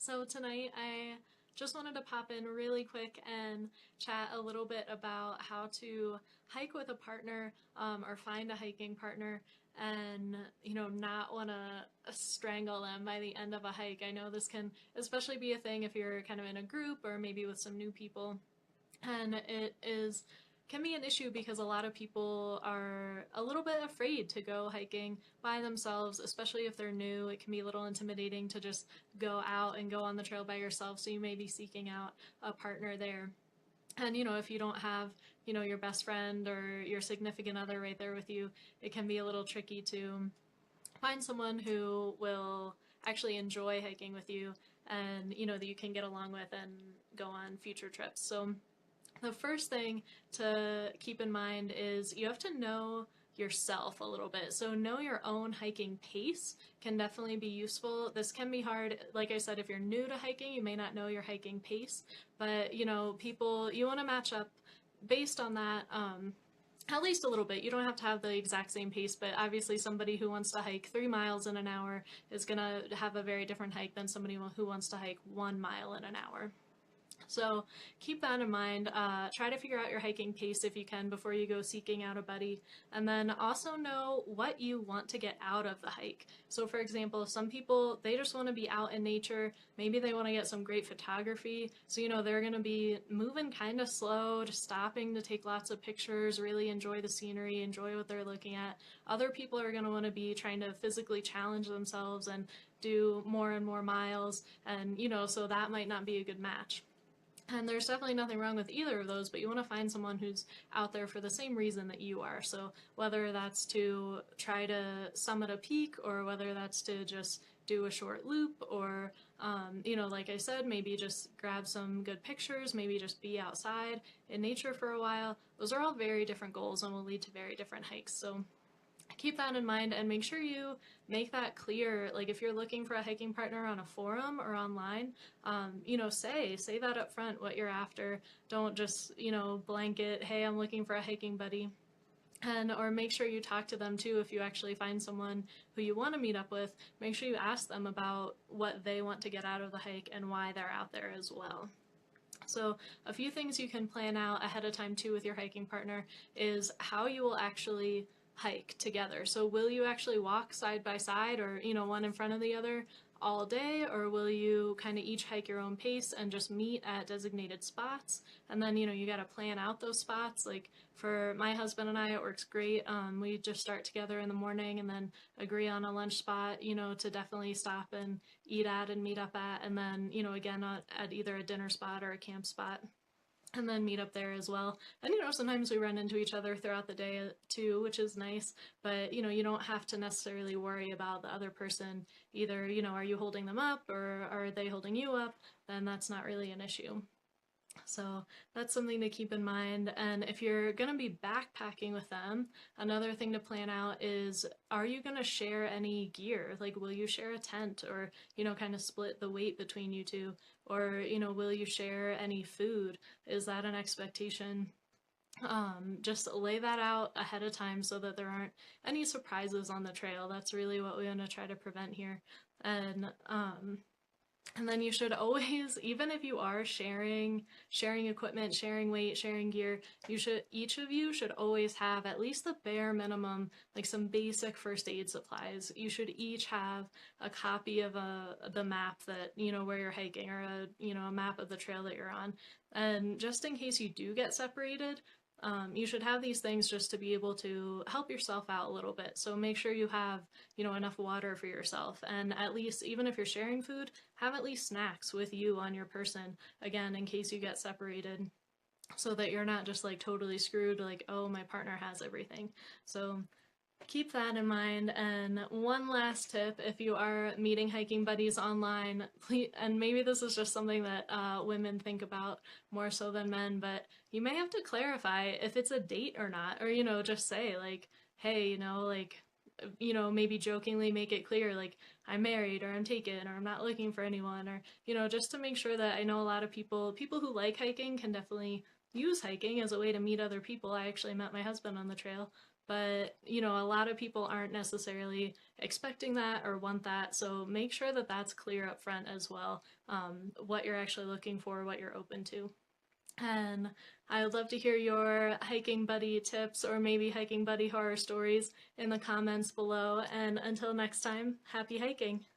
So tonight I just wanted to pop in really quick and chat a little bit about how to hike with a partner or find a hiking partner and not want to strangle them by the end of a hike. I know this can especially be a thing if you're kind of in a group or maybe with some new people, and it is can be an issue because a lot of people are a little bit afraid to go hiking by themselves, especially if they're new. It can be a little intimidating to just go out and go on the trail by yourself, so you may be seeking out a partner there. And if you don't have your best friend or your significant other right there with you, it can be a little tricky to find someone who will actually enjoy hiking with you, and that you can get along with and go on future trips. So the first thing to keep in mind is you have to know yourself a little bit. So know your own hiking pace can definitely be useful. This can be hard. Like I said, if you're new to hiking, you may not know your hiking pace, but people, you want to match up based on that. At least a little bit. You don't have to have the exact same pace, but obviously somebody who wants to hike 3 miles in an hour is going to have a very different hike than somebody who wants to hike 1 mile in an hour. So keep that in mind. Try to figure out your hiking pace if you can before you go seeking out a buddy. And then also know what you want to get out of the hike. So for example, some people, they just want to be out in nature. Maybe they want to get some great photography. So, they're going to be moving kind of slow, just stopping to take lots of pictures, really enjoy the scenery, enjoy what they're looking at. Other people are going to want to be trying to physically challenge themselves and do more and more miles. And, so that might not be a good match. And there's definitely nothing wrong with either of those, but you want to find someone who's out there for the same reason that you are. So whether that's to try to summit a peak, or whether that's to just do a short loop, or, like I said, maybe just grab some good pictures, maybe just be outside in nature for a while. Those are all very different goals and will lead to very different hikes. So keep that in mind and make sure you make that clear. Like if you're looking for a hiking partner on a forum or online, say that up front what you're after. Don't just blanket, hey, I'm looking for a hiking buddy. And or make sure you talk to them too. If you actually find someone who you want to meet up with, make sure you ask them about what they want to get out of the hike and why they're out there as well. So a few things you can plan out ahead of time too with your hiking partner is how you will actually hike together. So will you actually walk side by side, or one in front of the other all day, or will you kind of each hike your own pace and just meet at designated spots? And then you got to plan out those spots. Like for my husband and I, it works great. We just start together in the morning and then agree on a lunch spot to definitely stop and eat at and meet up at, and then again at either a dinner spot or a camp spot, and then meet up there as well. And sometimes we run into each other throughout the day too, which is nice, but you don't have to necessarily worry about the other person either. Are you holding them up or are they holding you up? Then that's not really an issue. So that's something to keep in mind. And if you're going to be backpacking with them, another thing to plan out is, are you going to share any gear? Like, will you share a tent, or, kind of split the weight between you two? Or, will you share any food? Is that an expectation? Just lay that out ahead of time so that there aren't any surprises on the trail. That's really what we want to try to prevent here. And then you should always, even if you are sharing equipment, sharing weight, sharing gear, each of you should always have at least the bare minimum, like some basic first aid supplies. You should each have a copy of the map that, where you're hiking, or a map of the trail that you're on. And just in case you do get separated, you should have these things just to be able to help yourself out a little bit. So make sure you have, enough water for yourself. And at least, even if you're sharing food, have at least snacks with you on your person, again, in case you get separated, so that you're not just like totally screwed, like, oh, my partner has everything. So keep that in mind. And one last tip, if you are meeting hiking buddies online, please, and maybe this is just something that women think about more so than men, but you may have to clarify if it's a date or not, or just say like, hey, maybe jokingly make it clear, like, I'm married, or I'm taken, or I'm not looking for anyone, or just to make sure that, I know a lot of people who like hiking can definitely use hiking as a way to meet other people. I actually met my husband on the trail. but you know, a lot of people aren't necessarily expecting that or want that, so make sure that that's clear up front as well, what you're actually looking for, what you're open to. And I would love to hear your hiking buddy tips or maybe hiking buddy horror stories in the comments below. And until next time, happy hiking!